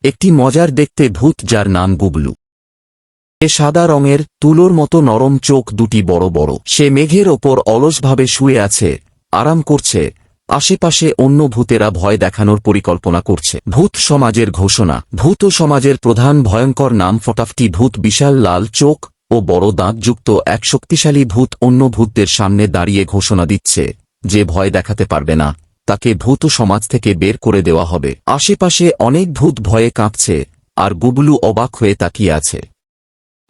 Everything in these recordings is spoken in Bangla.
একটি মজার দেখতে ভূত যার নাম গুবলু। সে সাদা রঙের, তুলোর মতো নরম চোখ দুটি বড় বড়। সে মেঘের ওপর অলসভাবে শুয়ে আছে, আরাম করছে। আশেপাশে অন্য ভূতেরা ভয় দেখানোর পরিকল্পনা করছে। ভূত সমাজের ঘোষণা। ভূত সমাজের প্রধান ভয়ঙ্কর নাম ফটাফটি ভূত। বিশাল লাল চোখ ও বড় দাঁতযুক্ত এক শক্তিশালী ভূত অন্য ভূতদের সামনে দাঁড়িয়ে ঘোষণা দিচ্ছে, যে ভয় দেখাতে পারবে না তাকে ভূত সমাজ থেকে বের করে দেওয়া হবে। আশেপাশে অনেক ভূত ভয়ে কাঁপছে, আর গুবলু অবাক হয়ে তাকিয়ে আছে।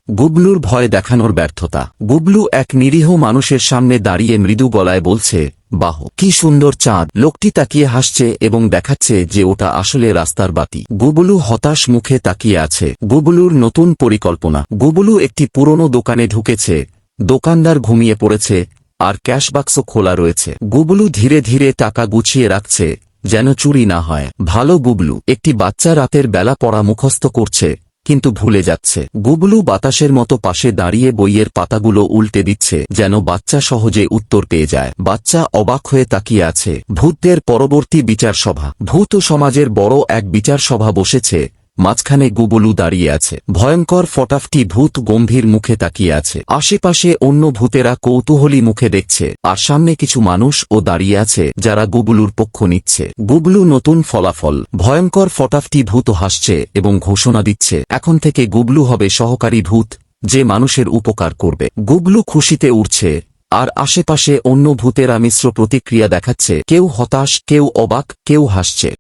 গুবলুর ভয় দেখানোর ব্যর্থতা। গুবলু এক নিরীহ মানুষের সামনে দাঁড়িয়ে মৃদু গলায় বলছে, বাহ, কি সুন্দর চাঁদ। লোকটি তাকিয়ে হাসছে এবং দেখাচ্ছে যে ওটা আসলে রাস্তার বাতি। গুবলু হতাশ মুখে তাকিয়ে আছে। গুবলুর নতুন পরিকল্পনা। গুবলু একটি পুরনো দোকানে ঢুকেছে। দোকানদার ঘুমিয়ে পড়েছে, আর ক্যাশ বাক্স খোলা রয়েছে। গুবলু ধীরে ধীরে টাকা গুছিয়ে রাখছে, যেন চুরি না হয়। ভালো গুবলু। একটি বাচ্চা রাতের বেলা পড়া মুখস্থ করছে, কিন্তু ভুলে যাচ্ছে। গুবলু বাতাসের মতো পাশে দাঁড়িয়ে বইয়ের পাতাগুলো উল্টে দিচ্ছে, যেন বাচ্চা সহজে উত্তর পেয়ে যায়। বাচ্চা অবাক হয়ে তাকিয়ে আছে। ভূতদের পরবর্তী বিচার সভা। ভূত সমাজের বড় এক বিচার সভা বসেছে। মাঝখানে গুবলু দাঁড়িয়ে আছে। ভয়ঙ্কর ফটাফটি ভূত গম্ভীর মুখে তাকিয়ে আছে। আশেপাশে অন্য ভূতেরা কৌতূহলী মুখে দেখছে, আর সামনে কিছু মানুষও দাঁড়িয়ে আছে যারা গুবলুর পক্ষ নিচ্ছে। গুবলু নতুন ফলাফল। ভয়ঙ্কর ফটাফটি ভূত হাসছে এবং ঘোষণা দিচ্ছে, এখন থেকে গুবলু হবে সহকারী ভূত, যে মানুষের উপকার করবে। গুবলু খুশিতে উঠছে, আর আশেপাশে অন্য ভূতেরা মিশ্র প্রতিক্রিয়া দেখাচ্ছে। কেউ হতাশ, কেউ অবাক, কেউ হাসছে।